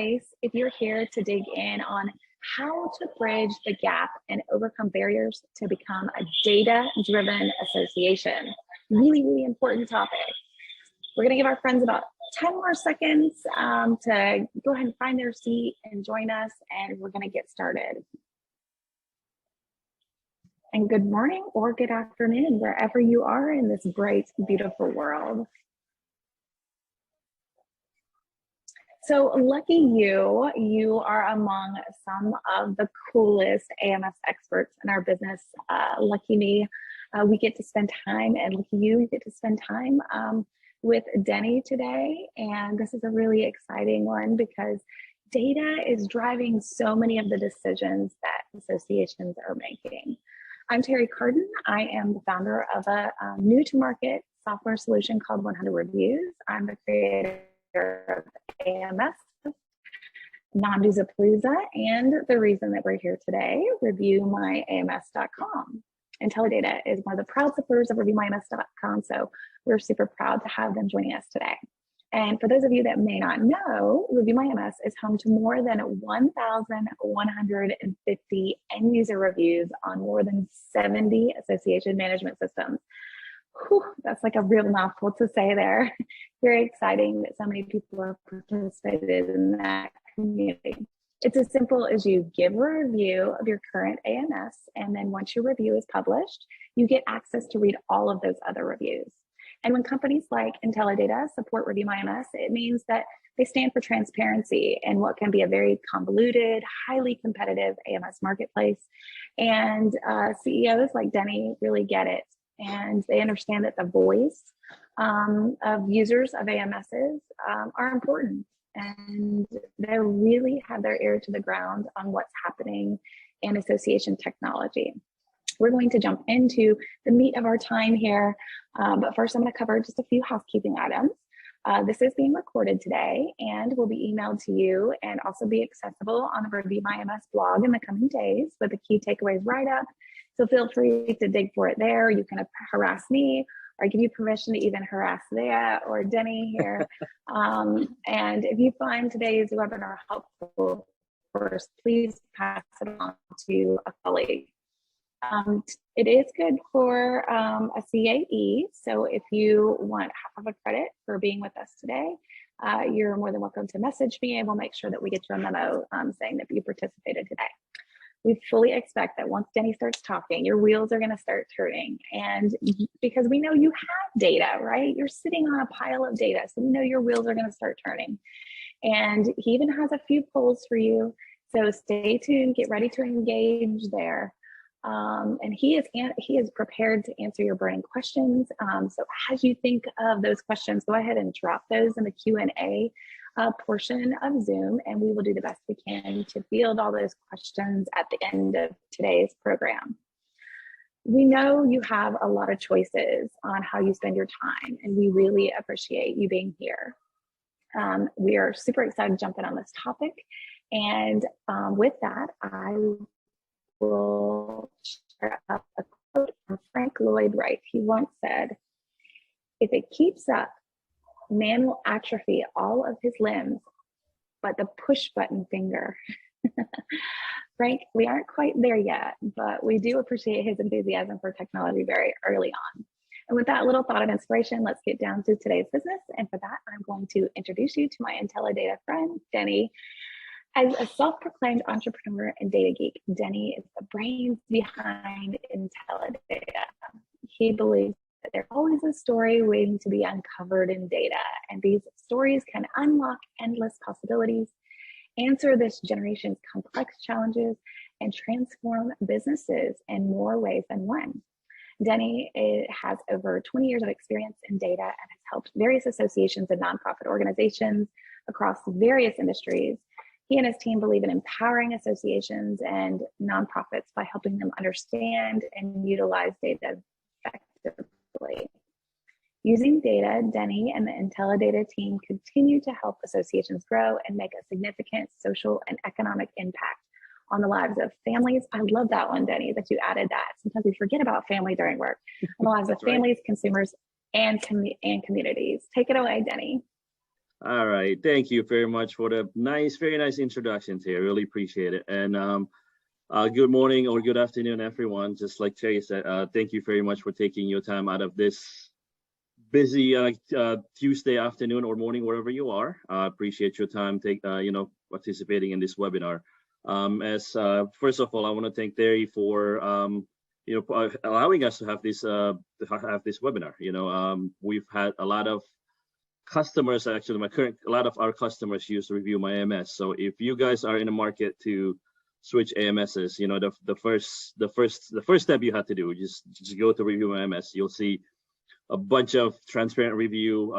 place if you're here to dig in on how to bridge the gap and overcome barriers to become a data-driven association. Really, really important topic. We're going to give our friends about 10 more seconds to go ahead and find their seat and join us, and we're going to get started. And good morning or good afternoon, wherever you are in this bright, beautiful world. So lucky you, you are among some of the coolest AMS experts in our business. Lucky me, we get to spend time, and lucky you get to spend time with Denny today. And this is a really exciting one because data is driving so many of the decisions that associations are making. I'm Terry Carden. I am the founder of a new to market software solution called 100 Reviews. I'm the creator of AMS, Nanduzapalooza, and the reason that we're here today, ReviewMyAMS.com. Intellidata is one of the proud supporters of ReviewMyAMS.com, so we're super proud to have them joining us today. And for those of you that may not know, ReviewMyAMS is home to more than 1,150 end user reviews on more than 70 association management systems. Whew, that's like a real mouthful to say there. Very exciting that so many people have participated in that community. It's as simple as you give a review of your current AMS, and then once your review is published, you get access to read all of those other reviews. And when companies like Intellidata support ReviewMyAMS, it means that they stand for transparency in what can be a very convoluted, highly competitive AMS marketplace. And CEOs like Denny really get it. And they understand that the voice of users of AMSs are important. And they really have their ear to the ground on what's happening in association technology. We're going to jump into the meat of our time here, but first I'm going to cover just a few housekeeping items. This is being recorded today and will be emailed to you and also be accessible on the ReviewMyAMS blog in the coming days with the key takeaways write-up. So feel free to dig for it there. You can harass me, or I give you permission to even harass Leah or Denny here. And if you find today's webinar helpful, of course, please pass it on to a colleague. It is good for a CAE, so if you want half a credit for being with us today, you're more than welcome to message me, and we'll make sure that we get you a memo saying that you participated today. We fully expect that once Denny starts talking, your wheels are going to start turning, and because we know you have data, right? You're sitting on a pile of data, so we know your wheels are going to start turning. And he even has a few polls for you, so stay tuned, get ready to engage there. And he is prepared to answer your burning questions. So as you think of those questions, go ahead and drop those in the Q&A portion of Zoom, and we will do the best we can to field all those questions at the end of today's program. We know you have a lot of choices on how you spend your time, and we really appreciate you being here. We are super excited to jump in on this topic. And with that, I will share up a quote from Frank Lloyd Wright. He once said, "If it keeps up, man will atrophy all of his limbs, but the push button finger." Frank, we aren't quite there yet, but we do appreciate his enthusiasm for technology very early on. And with that little thought of inspiration, let's get down to today's business. And for that, I'm going to introduce you to my Intellidata friend, Denny. As a self-proclaimed entrepreneur and data geek, Denny is the brains behind Intellidata. He believes that there's always a story waiting to be uncovered in data, and these stories can unlock endless possibilities, answer this generation's complex challenges, and transform businesses in more ways than one. Denny has over 20 years of experience in data and has helped various associations and nonprofit organizations across various industries. He and his team believe in empowering associations and nonprofits by helping them understand and utilize data effectively. Using data, Denny and the Intellidata team continue to help associations grow and make a significant social and economic impact on the lives of families. I love that one, Denny, that you added that. Sometimes we forget about family during work. On the lives of families, consumers, and communities. Take it away, Denny. All right. Thank you very much for the very nice introduction, Terry. Really appreciate it. And good morning or good afternoon, everyone. Just like Terry said, thank you very much for taking your time out of this busy Tuesday afternoon or morning, wherever you are. Appreciate your time, participating in this webinar. As first of all, I want to thank Terry for allowing us to have this webinar. We've had a lot of customers, actually a lot of our customers use Review My AMS. So if you guys are in the market to switch AMSs, the first step you have to do, just go to Review My AMS. You'll see a bunch of transparent review,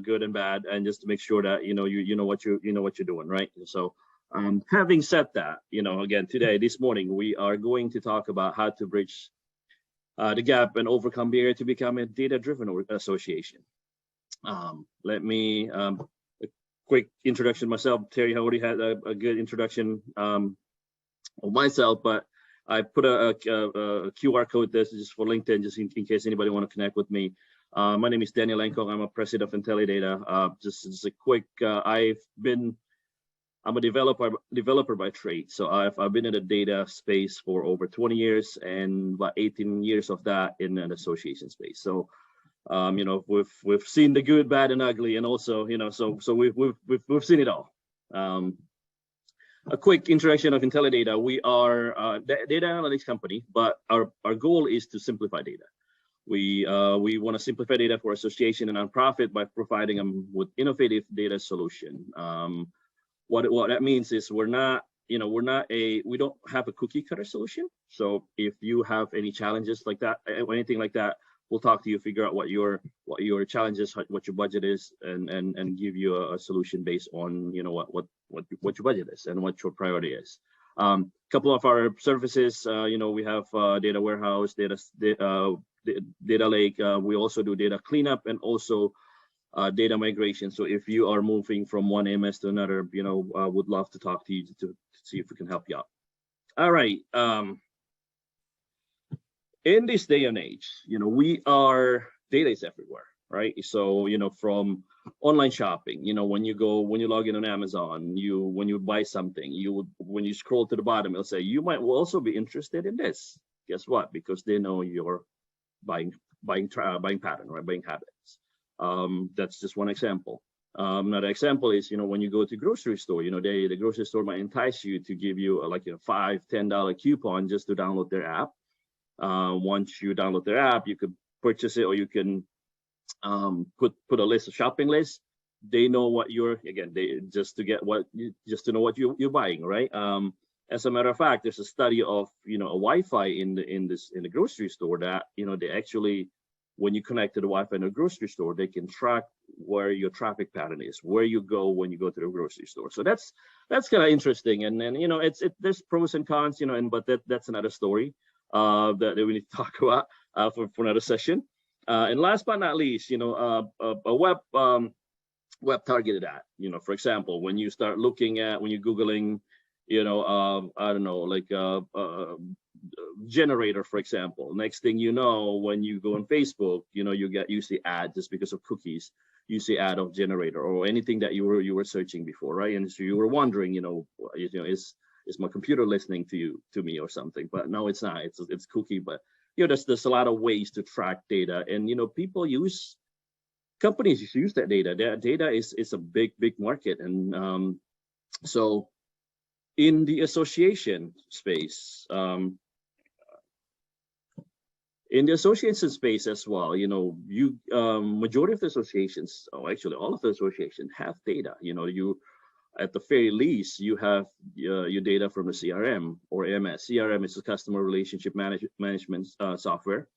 good and bad, and just to make sure that you know what you're doing, right? So having said that, again, this morning we are going to talk about how to bridge the gap and overcome barrier to become a data-driven association. Let me a quick introduction myself. Terry already had a good introduction of myself, but I put a QR code there just for LinkedIn, just in case anybody want to connect with me. My name is Daniel Lenkong. I'm a president of IntelliData. Just a quick, I'm a developer by trade. So I've been in the data space for over 20 years and about 18 years of that in an association space. So we've seen the good, bad, and ugly, and also so we've seen it all. A quick introduction of IntelliData. We are a data analytics company, but our goal is to simplify data. We want to simplify data for association and nonprofit by providing them with innovative data solution. What that means is we don't have a cookie cutter solution. So if you have any challenges like that or anything like that, we'll talk to you, figure out what your challenges, what your budget is, and give you a solution based on what your budget is and what your priority is. Couple of our services, we have data warehouse, data lake. We also do data cleanup and also data migration. So if you are moving from one AMS to another, would love to talk to you to see if we can help you out. All right. In this day and age, data is everywhere, right? So, from online shopping, when you log in on Amazon, when you buy something, when you scroll to the bottom, it'll say, you might also be interested in this. Guess what? Because they know your buying pattern, right? Buying habits. That's just one example. Another example is, when you go to grocery store, the grocery store might entice you to give you a $5, $10 coupon just to download their app. Once you download their app, you could purchase it, or you can put a shopping list. They know what just to know what you're buying, right? As a matter of fact, there's a study of a Wi-Fi in the grocery store that they actually, when you connect to the Wi-Fi in a grocery store, they can track where your traffic pattern is, where you go when you go to the grocery store. So that's kind of interesting. And then there's pros and cons, but that's another story that we need to talk about for another session. And last but not least, a web targeted ad. For example, when you start looking at, when you're Googling, I don't know, generator, for example. Next thing you know, when you go on Facebook, you see ad just because of cookies. You see ad of generator or anything that you were searching before, right? And so you were wondering, is my computer listening to me or something? But no, it's not. It's cookie. But there's a lot of ways to track data, and companies use that data. That data is a big market, and so in the association space, as well, majority of the associations, or actually all of the associations, have data. You at the very least, you have your data from the CRM or AMS. CRM is the customer relationship management software,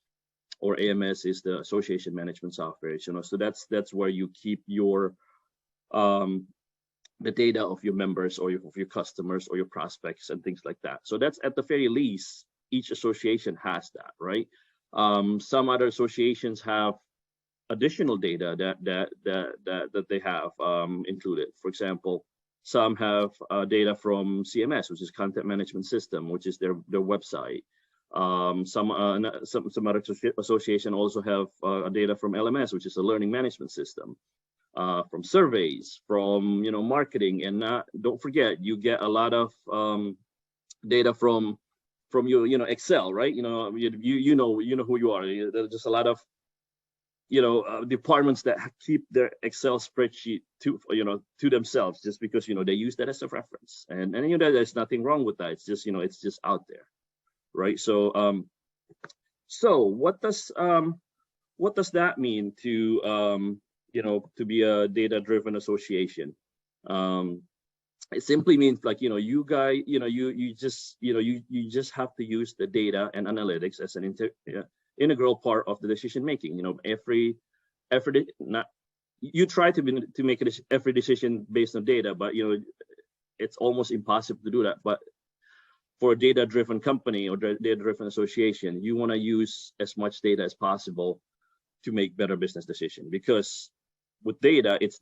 or AMS is the association management software. So that's where you keep your the data of your members or of your customers or your prospects and things like that. So that's at the very least, each association has that, right? Some other associations have additional data that they have included. For example, some have data from CMS, which is Content Management System, which is their website. Some other association also have data from LMS, which is a Learning Management System. from surveys, from marketing, and don't forget you get a lot of data from your Excel, right? You know who you are. There's just a lot of departments that keep their Excel spreadsheet to themselves, just because they use that as a reference, and there's nothing wrong with that. It's just it's just out there, right? So what does that mean to to be a data-driven association? It simply means, like, you guys, you just have to use the data and analytics as an integral part of the decision making. You try to make every decision based on data, but it's almost impossible to do that. But for a data-driven company or data-driven association, you want to use as much data as possible to make better business decisions, because with data, it's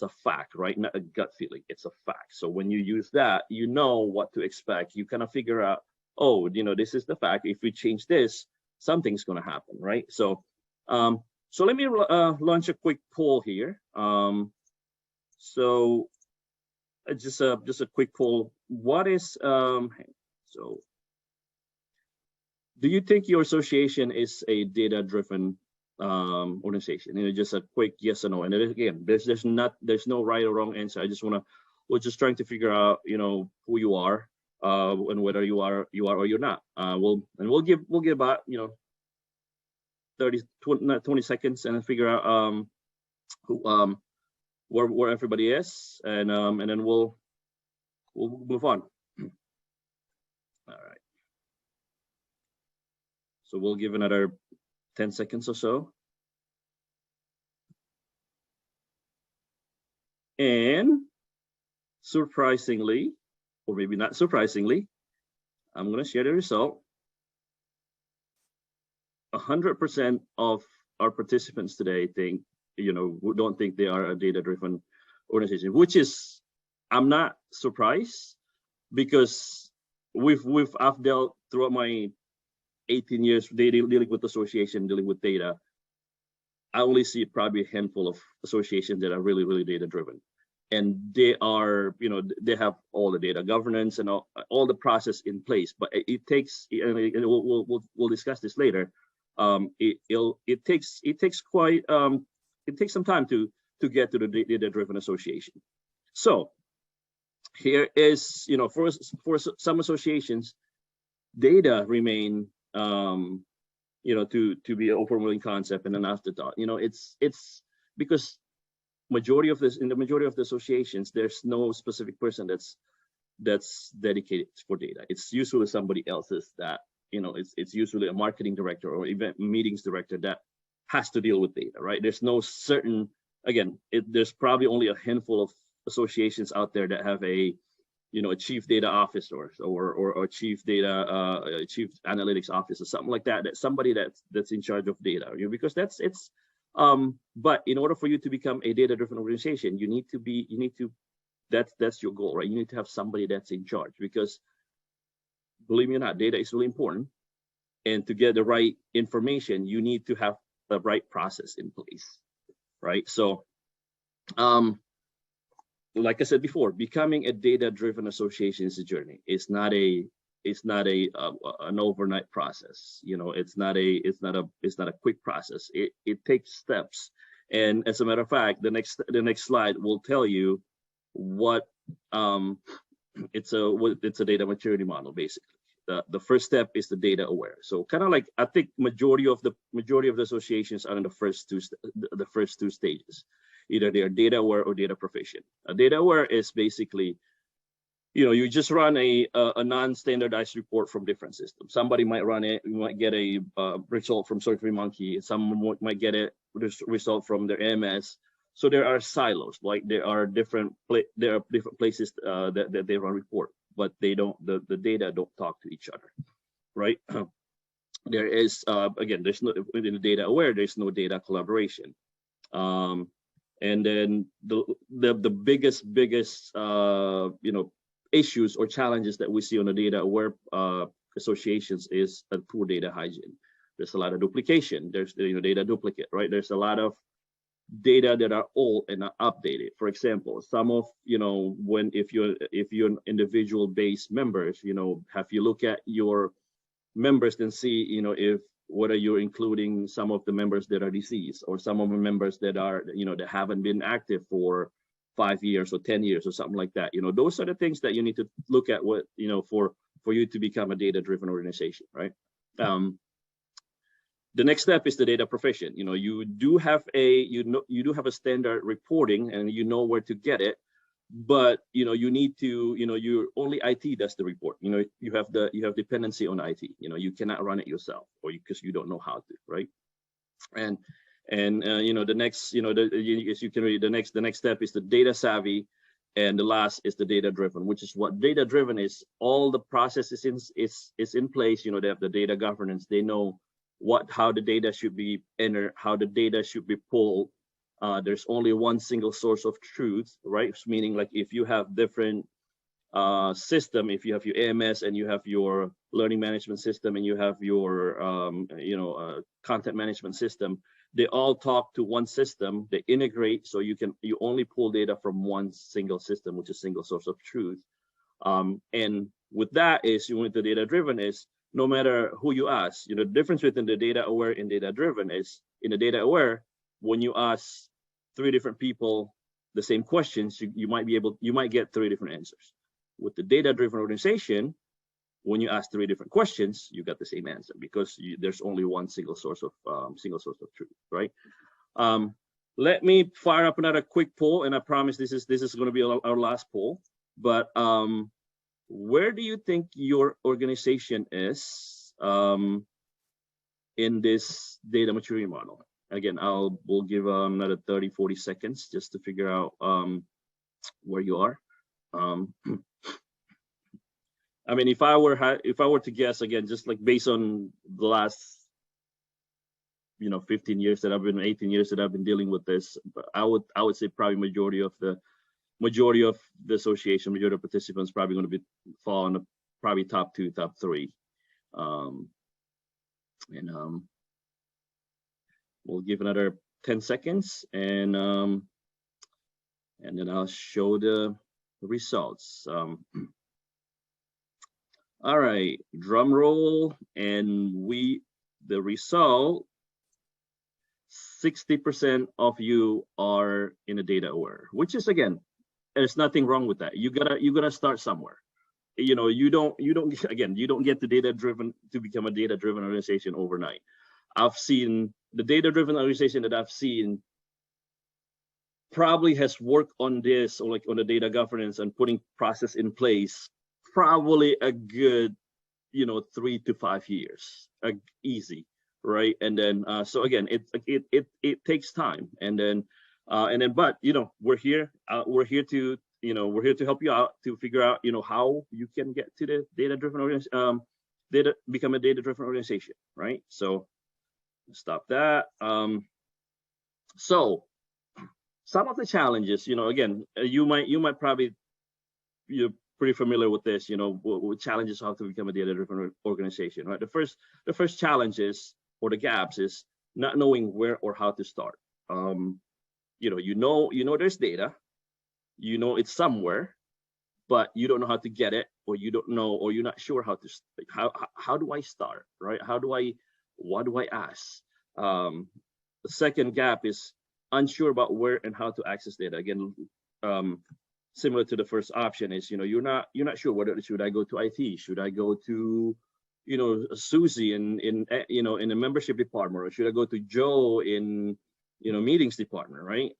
a fact, right? Not a gut feeling, it's a fact. So when you use that, you know what to expect. You kind of figure out, oh, this is the fact. If we change this, something's going to happen, right? So so let me launch a quick poll here. So just a quick poll. What is so do you think your association is a data-driven organization? Just a quick yes or no. And then again, there's no right or wrong answer. We're just trying to figure out who you are, and whether you are or you're not. We'll give about 20 seconds and figure out who where everybody is, and then we'll move on. All right. So we'll give another 10 seconds or so. And surprisingly, or maybe not surprisingly, I'm going to share the result. 100% of our participants today don't think they are a data-driven organization, which is, I'm not surprised, because I've dealt throughout my 18 years dealing with association, dealing with data. I only see probably a handful of associations that are really, really data-driven, and they are, they have all the data governance and all the process in place. But it takes, and we'll discuss this later. It takes some time to get to the data-driven association. So here is, for some associations, data remain to be an overwhelming concept and an afterthought. It's because in the majority of the associations, there's no specific person that's dedicated for data. It's usually somebody else's that, it's usually a marketing director or event meetings director that has to deal with data, right? There's no certain, again, there's probably only a handful of associations out there that have a chief data officer or a chief analytics officer, something like that. That's somebody that's in charge of data, because but in order for you to become a data-driven organization, that's your goal, right? You need to have somebody that's in charge, because believe me or not, data is really important. And to get the right information, you need to have the right process in place, right? So, like I said before, becoming a data-driven association is a journey. It's not an overnight process. It's not a quick process. It takes steps. And as a matter of fact, the next slide will tell you what it's a data maturity model, basically. The first step is the data aware. So kind of like, I think majority of the associations are in the first two stages. Either they are data aware or data proficient. Data aware is basically, you just run a non-standardized report from different systems. Somebody might run it, you might get a result from SurveyMonkey. Someone might get a result from their AMS. So there are silos, like there are different places that they run report, but they don't. The data don't talk to each other, right? There is again, there's no, within the data aware, there's no data collaboration. And then the biggest issues or challenges that we see on the data aware associations is a poor data hygiene. There's a lot of duplication. There's data duplicate, right? There's a lot of data that are old and not updated. For example, some of, if you're an individual based members, have you look at your members and see, if whether you're including some of the members that are deceased, or some of the members that are, that haven't been active for 5 years or 10 years or something like that. Those are the things that you need to look at, what, for you to become a data-driven organization, right? The next step is the data proficient. You do have a standard reporting, and where to get it, but you need to, you only IT does the report. You have dependency on IT. You cannot run it yourself, or because you don't know how to, right? And the next, as you can read, the next step is the data savvy, and the last is the data driven, which is what data driven is. All the processes is in place. They have the data governance. They know how the data should be entered, how the data should be pulled. There's only one single source of truth, right? Meaning, like, if you have different system, if you have your AMS and you have your learning management system and you have your content management system, they all talk to one system. They integrate, so you only pull data from one single system, which is single source of truth. And with that is, the data driven is, no matter who you ask, the difference between the data aware and data driven is, in the data aware, when you ask 3 different people the same questions, you might get 3 different answers. With the data driven organization, when you ask 3 different questions, you got the same answer, because there's only one single source of truth, right? Let me fire up another quick poll, and I promise this is going to be our last poll. But where do you think your organization is in this data maturity model? Again, we'll give another 30-40 seconds just to figure out where you are. I mean, if I were to guess, again, just like based on the last 15 years that 18 years that I've been dealing with this, I would say probably majority of the association, majority of participants probably going to fall in the probably top 2, top 3. We'll give another 10 seconds, and then I'll show the results. All right, drum roll, and the result, 60% of you are in a data aware, which is, again, there's nothing wrong with that. You gotta start somewhere. You don't get the data driven to become a data driven organization overnight. I've seen the data driven organization that I've seen probably has worked on this, or like on the data governance and putting process in place, probably a good 3 to 5 years, easy, right? And then so again, it takes time, and then but we're here to help you out to figure out how you can get to the data driven become a data driven organization, right? So stop that. So some of the challenges, again, you might probably, you're pretty familiar with this, with challenges how to become a data driven organization, right? The first challenge is, or the gaps is, not knowing where or how to start. There's data, it's somewhere, but you don't know how to get it, or you don't know, or you're not sure how to, how do I start, right? What do I ask? The second gap is unsure about where and how to access data. Again, similar to the first option is, you're not sure whether should I go to IT, should I go to, Susie in the membership department, or should I go to Joe in, meetings department, right?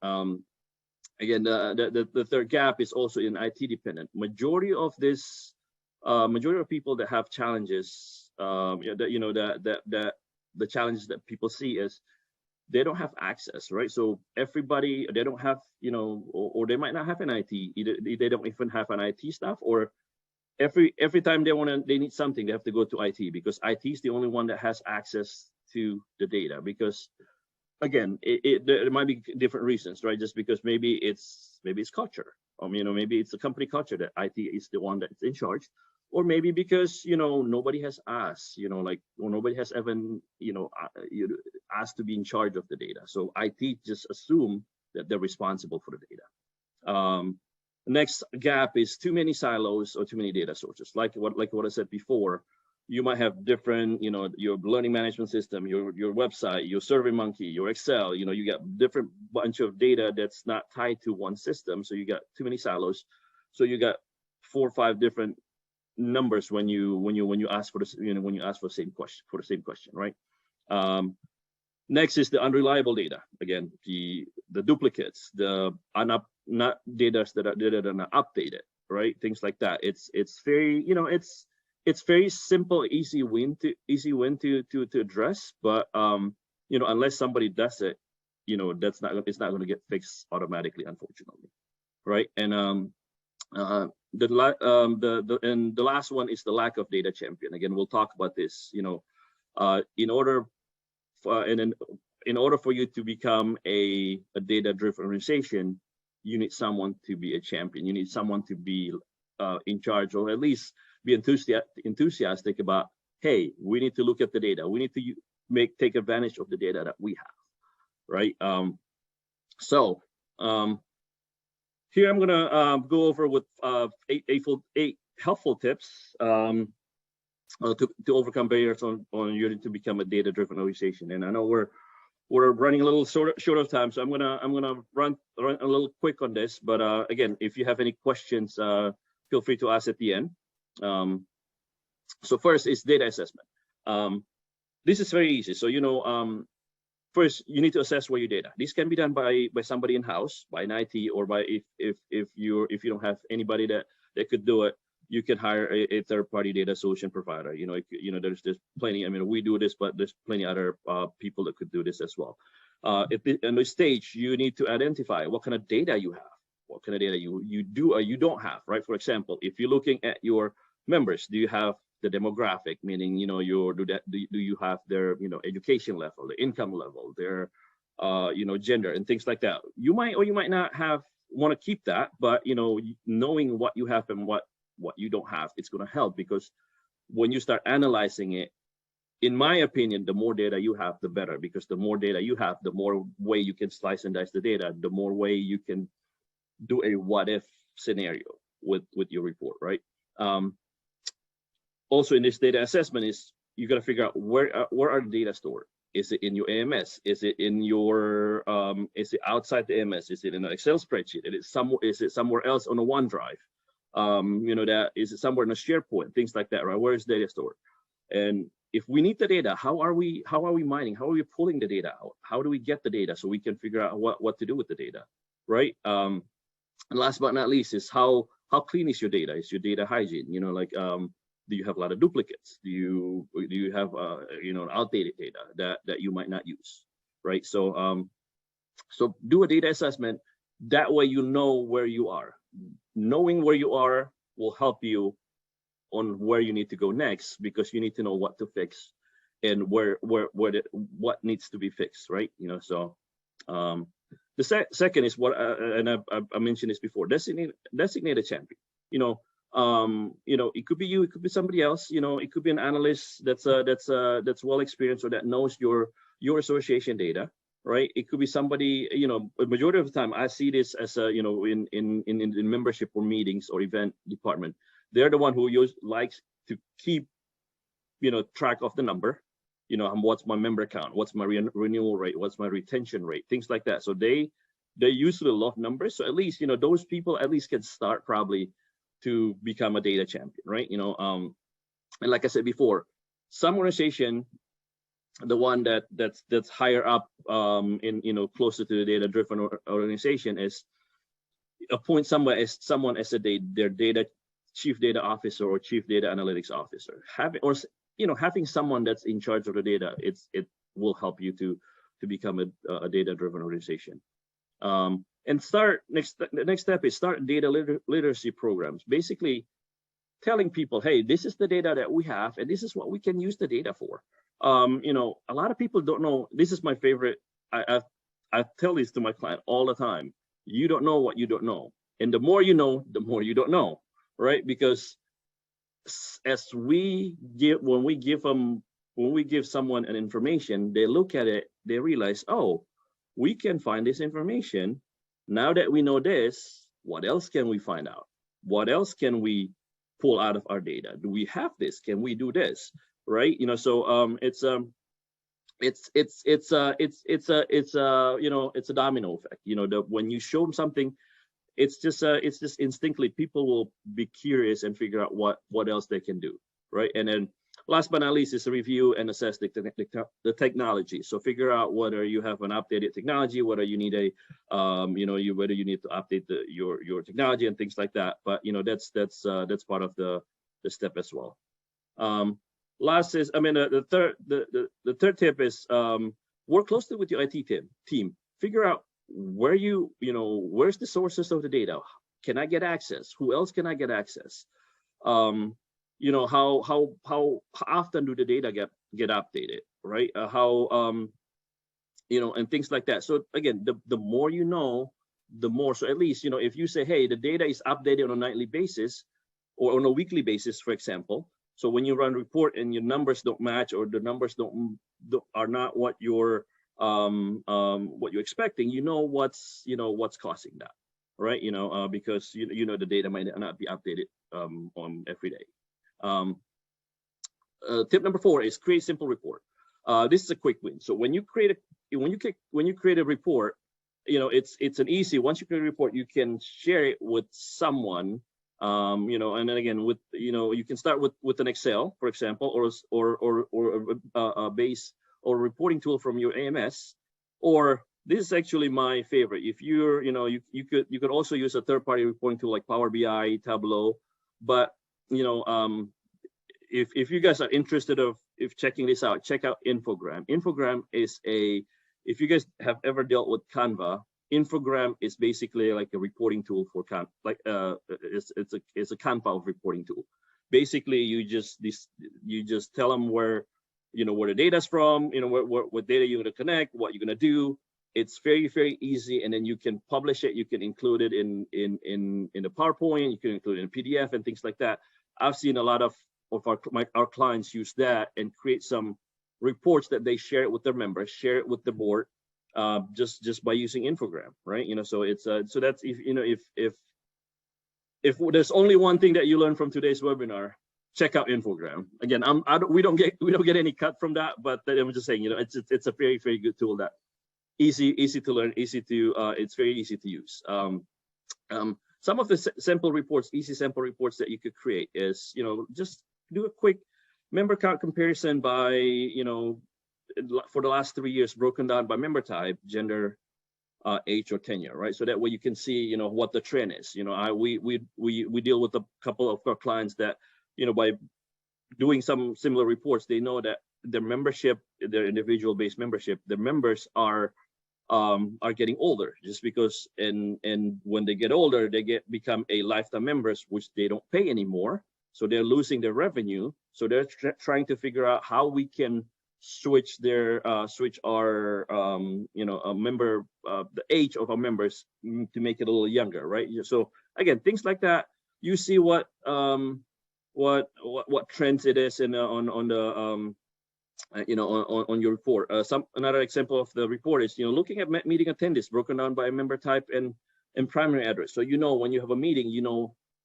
Again, the third gap is also in IT dependent. Majority of people that have challenges, the challenges that people see is they don't have access, right? So everybody, they don't have, or they might not have an IT. Either they don't even have an IT staff, or every time they need something, they have to go to IT, because IT is the only one that has access to the data. Because again, there might be different reasons, right? Just because maybe it's culture, maybe it's a company culture that IT is the one that's in charge. or maybe because nobody has asked, like, or nobody has even asked to be in charge of the data. So IT just assume that they're responsible for the data. Next gap is too many silos or too many data sources. Like what I said before, you might have different, your learning management system, your website, your SurveyMonkey, your Excel, you got different bunch of data that's not tied to one system. So you got too many silos. So you got 4 or 5 different numbers when you ask for when you ask for the same question, right? Next is the unreliable data. Again, the duplicates, the not data that are not updated, right? Things like that. It's very, it's very simple, easy win to address, but unless somebody does it, it's not going to get fixed automatically, unfortunately, right? And the last one is the lack of data champion. Again, we'll talk about this. In order for you to become a data-driven organization, you need someone to be a champion. You need someone to be in charge, or at least be enthusiastic about, hey, we need to look at the data. We need to take advantage of the data that we have, right? Here I'm gonna go over with 8 helpful tips to overcome barriers on your to become a data-driven organization. And I know we're running a little short of time, so I'm gonna run a little quick on this. But again, if you have any questions, feel free to ask at the end. So first is data assessment. This is very easy. So first, you need to assess where your data. This can be done by somebody in house, by an IT, or by if you don't have anybody that could do it, you can hire a third-party data solution provider. There's plenty. I mean, we do this, but there's plenty other people that could do this as well. In this stage, you need to identify what kind of data you have, what kind of data you do or you don't have, right? For example, if you're looking at your members, do you have the demographic, meaning do you have their education level, the income level, their gender and things like that. You might or you might not want to keep that, but knowing what you have and what you don't have, it's going to help, because when you start analyzing it, in my opinion, the more data you have, the better, because the more data you have, the more way you can slice and dice the data, the more way you can do a what if scenario with your report, right? Also in this data assessment is you got to figure out where are the data stored. Is it in your AMS? Is it in your is it outside the AMS? Is it in an Excel spreadsheet? Is it somewhere else on a OneDrive? That is it somewhere in a SharePoint? Things like that, right? Where is data stored? And if we need the data, how are we mining? How are we pulling the data out? How do we get the data so we can figure out what to do with the data, right? And last but not least is how clean is your data? Is your data hygiene? Do you have a lot of duplicates? Do you have outdated data that you might not use, right? So so do a data assessment. That way you know where you are. Knowing where you are will help you on where you need to go next, because you need to know what to fix and what needs to be fixed, right? So the second is what and I mentioned this before. Designate a champion. It could be you, it could be somebody else. It could be an analyst that's well experienced or that knows your association data, right? It could be somebody. A majority of the time, I see this as in membership or meetings or event department. They're the one who likes to keep track of the number. What's my member count? What's my renewal rate? What's my retention rate? Things like that. So they usually love numbers. So at least those people at least can start probably to become a data champion, right? And like I said before, some organization, the one that's higher up in closer to the data-driven organization, is appoint someone as their data chief data officer or chief data analytics officer. Having someone that's in charge of the data, it will help you to become a data-driven organization. And the next step is start data literacy programs. Basically, telling people, hey, this is the data that we have, and this is what we can use the data for. A lot of people don't know. This is my favorite. I tell this to my client all the time. You don't know what you don't know, and the more you know, the more you don't know, right? Because as we give, when we give someone an information, they look at it, they realize, oh, we can find this information. Now that we know this, what else can we find out? What else can we pull out of our data? Do we have this? Can we do this? Right? So it's a domino effect. When you show them something, it's just instinctively people will be curious and figure out what else they can do, right? And then last but not least is to review and assess the technology. So figure out whether you have an updated technology, whether you need whether you need to update your technology and things like that. But that's part of the step as well. Last is, the third tip is work closely with your IT team. Figure out where's the sources of the data. Can I get access? Who else can I get access? How often do the data get updated, right? And things like that. So again, the more you know, the more. So at least if you say, hey, the data is updated on a nightly basis or on a weekly basis, for example. So when you run a report and your numbers don't match, or the numbers are not what you're expecting, what's causing that, right? Because the data might not be updated on every day. Tip number 4 is create simple report. This is a quick win. So when you create a report, it's an easy. Once you create a report, you can share it with someone. And then again, you can start with an Excel, for example, or a base or reporting tool from your AMS. Or this is actually my favorite. If you're, you could also use a third-party reporting tool like Power BI, Tableau. But if you guys are interested if checking this out, check out Infogram. Infogram is if you guys have ever dealt with Canva, Infogram is basically like a reporting tool for it's a Canva reporting tool. Basically, you just tell them where the data's from, what data you're going to connect, what you're going to do. It's very, very easy, and then you can publish it. You can include it in the PowerPoint. You can include it in PDF and things like that. I've seen a lot of our clients use that and create some reports that they share it with their members, share it with the board. Just by using Infogram, right? So it's so that's if there's only one thing that you learn from today's webinar, check out Infogram. Again, we don't get any cut from that, but I'm just saying, it's a very, very good tool that easy to learn, it's very easy to use. Some of the easy sample reports that you could create is, just do a quick member count comparison by, for the last 3 years, broken down by member type, gender, age, or tenure, right? So that way you can see, what the trend is. We deal with a couple of our clients that, by doing some similar reports, they know that their membership, their individual based membership, their members are getting older, just because, and when they get older, they become a lifetime members, which they don't pay anymore. So they're losing their revenue. So they're trying to figure out how we can switch our member the age of our members to make it a little younger, right? So again, things like that, you see what trends it is in on your report. Another example of the report is looking at meeting attendees broken down by member type and primary address. So when you have a meeting,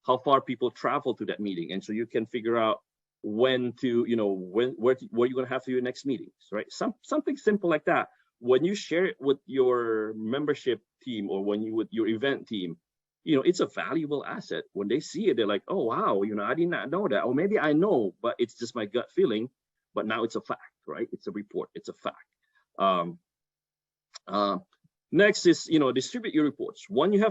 how far people travel to that meeting, and so you can figure out when to, where you're going to have to your next meetings, right? Something simple like that. When you share it with your membership team or with your event team, it's a valuable asset. When they see it, they're like, oh, wow, I did not know that. Or maybe I know, but it's just my gut feeling. But now it's a fact, right? It's a report. It's a fact. Next is, distribute your reports. Once you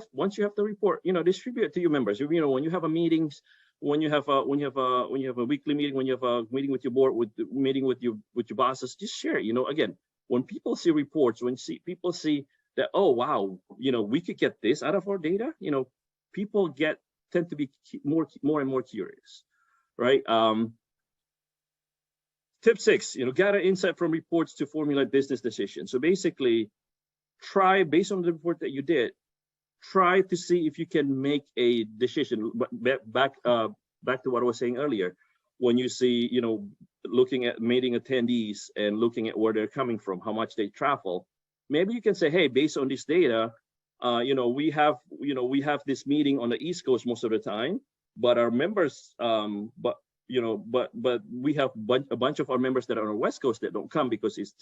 have the report, distribute it to your members. When you have a meetings, when you have a weekly meeting, when you have a meeting with your board, meeting with your bosses, just share it. Again, when people see reports, people see that, oh wow, we could get this out of our data. People tend to be more and more curious, right? Tip 6, gather insight from reports to formulate business decisions. So basically, try, based on the report that you did, try to see if you can make a decision. Back back to what I was saying earlier, when you see, looking at meeting attendees and looking at where they're coming from, how much they travel, maybe you can say, hey, based on this data, we have this meeting on the East Coast most of the time, but our members, but we have a bunch of our members that are on the West Coast that don't come because it's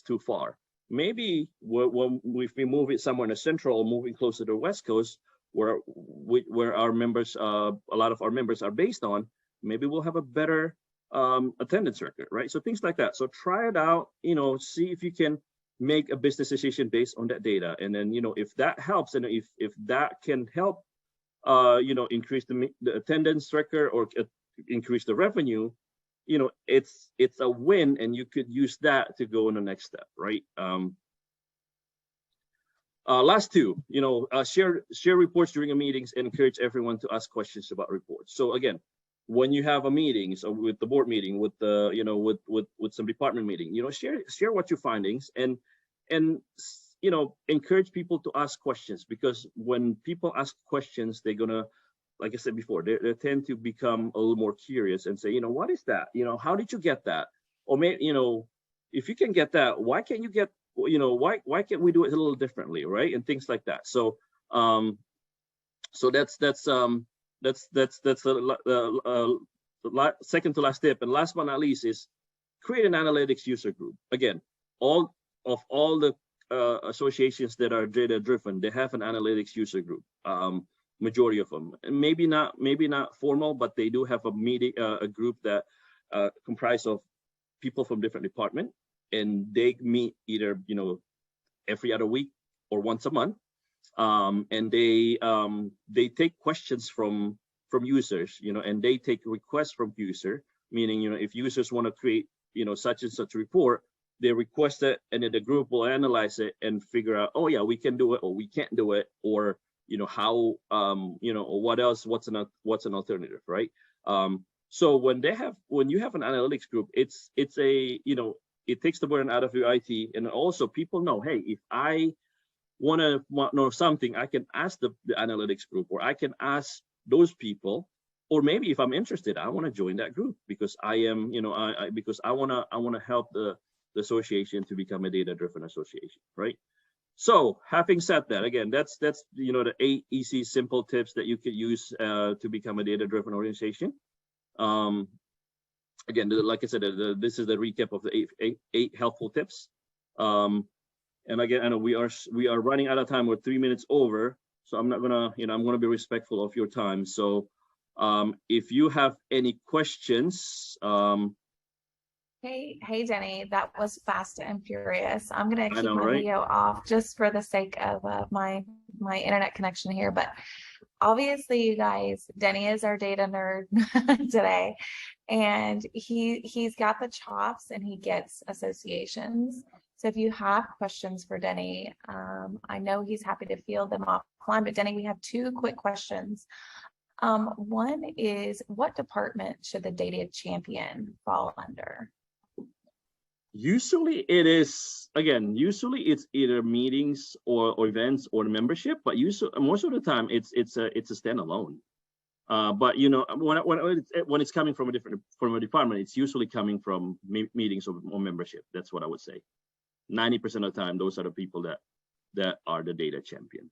too far. Maybe if we move it somewhere in the Central, moving closer to the West Coast, where our members, a lot of our members are based on, maybe we'll have a better attendance record, right? So things like that. So try it out, see if you can make a business decision based on that data. And then, if that helps, and if that can help, increase the attendance record or increase the revenue, it's a win, and you could use that to go in the next step, right? Last two, share reports during a meetings and encourage everyone to ask questions about reports. So again, when you have a meeting, so with the board meeting, with the, with some department meeting, share what your findings, and encourage people to ask questions, because when people ask questions, they're gonna, like I said before, they tend to become a little more curious and say, what is that? How did you get that? Or maybe, if you can get that, why can't you get, why can't we do it a little differently, right? And things like that. So, that's the second to last tip. And last but not least is create an analytics user group. Again, all the associations that are data driven, they have an analytics user group. Majority of them, and maybe not formal, but they do have a group that comprised of people from different departments, and they meet either every other week or once a month, and they take questions from users, and they take requests from user, meaning if users want to create such and such report, they request it, and then the group will analyze it and figure out, oh yeah, we can do it, or we can't do it, or how, or what else, what's an alternative, right? So when you have an analytics group, it takes the burden out of your IT, and also people know, hey, if I want to know something, I can ask the analytics group, or I can ask those people, or maybe if I'm interested, I want to join that group because I am, because I want to help the association to become a data-driven association, right? So having said that, again, that's the 8 easy, simple tips that you could use to become a data-driven organization. Again, like I said, this is the recap of the eight helpful tips. And again, I know we are running out of time. We're 3 minutes over, so I'm not gonna, I'm gonna be respectful of your time. So if you have any questions, Hey, Denny, that was fast and furious. I'm gonna keep my right? video off just for the sake of my internet connection here. But obviously, you guys, Denny is our data nerd today, and he's got the chops and he gets associations. So if you have questions for Denny, I know he's happy to field them offline. But Denny, we have 2 quick questions. One is, what department should the data champion fall under? Usually it's either meetings or events or membership, but most of the time it's a standalone. But when it's coming from a department, it's usually coming from meetings or membership. That's what I would say. 90% of the time, those are the people that are the data champion.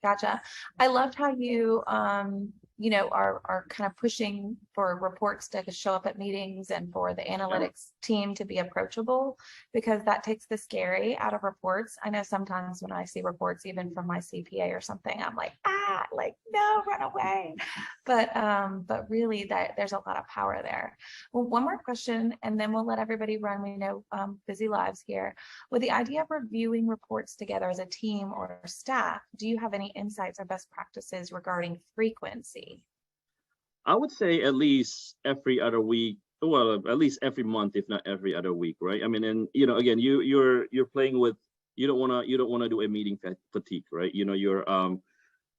Gotcha. I loved how you, are kind of pushing for reports to show up at meetings and for the analytics team to be approachable, because that takes the scary out of reports. I know sometimes when I see reports, even from my CPA or something, I'm like, no, run away. But really there's a lot of power there. Well, one more question, and then we'll let everybody run. We know busy lives here. With the idea of reviewing reports together as a team or staff, do you have any insights or best practices regarding frequency? I would say at least every other week, well, at least every month, if not every other week, right? I mean, and again, you're playing with, you don't want to do a meeting fatigue, right?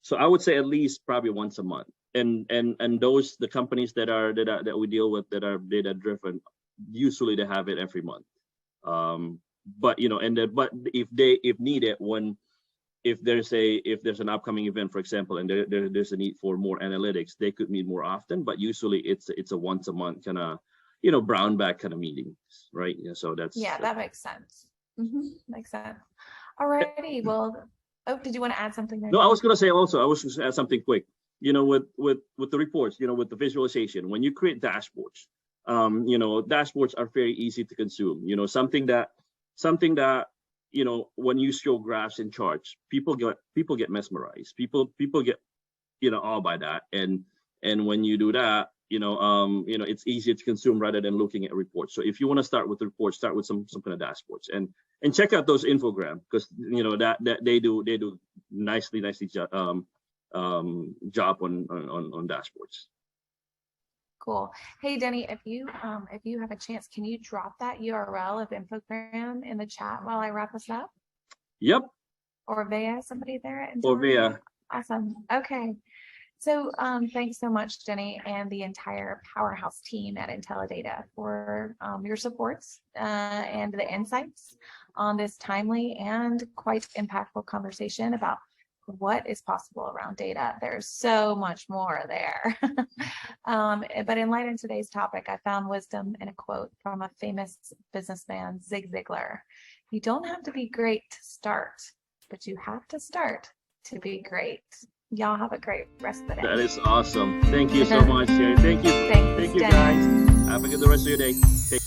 So I would say at least probably once a month. And the companies that we deal with that are data driven, usually they have it every month. But if needed, when if there's an upcoming event, for example, and there's a need for more analytics, they could meet more often. But usually it's a once a month kind of, brown bag kind of meetings, right? Yeah, so that makes sense. Makes sense. Alrighty. Well, did you want to add something there? No, I was going to say also, I was going to add something quick. With the reports, with the visualization, when you create dashboards, dashboards are very easy to consume. Something that when you show graphs and charts, people get mesmerized. People get awed by that. And when you do that, it's easier to consume rather than looking at reports. So if you want to start with the reports, start with some kind of dashboards and check out those infograms, because that they do nicely job on dashboards. Cool. Hey, Denny, if you have a chance, can you drop that URL of Infogram in the chat while I wrap this up? Yep. Or via somebody there at Or via. Awesome. Okay. So thanks so much, Denny, and the entire Powerhouse team at Intellidata for your supports and the insights on this timely and quite impactful conversation about what is possible around data. There's so much more there. But in light of today's topic, I found wisdom in a quote from a famous businessman, Zig Ziglar. You don't have to be great to start, but you have to start to be great. Y'all have a great rest of the day. That is awesome. Thank you so much, Sherry. Thank you. Thanks, Thank you, guys. Have a good rest of your day. Take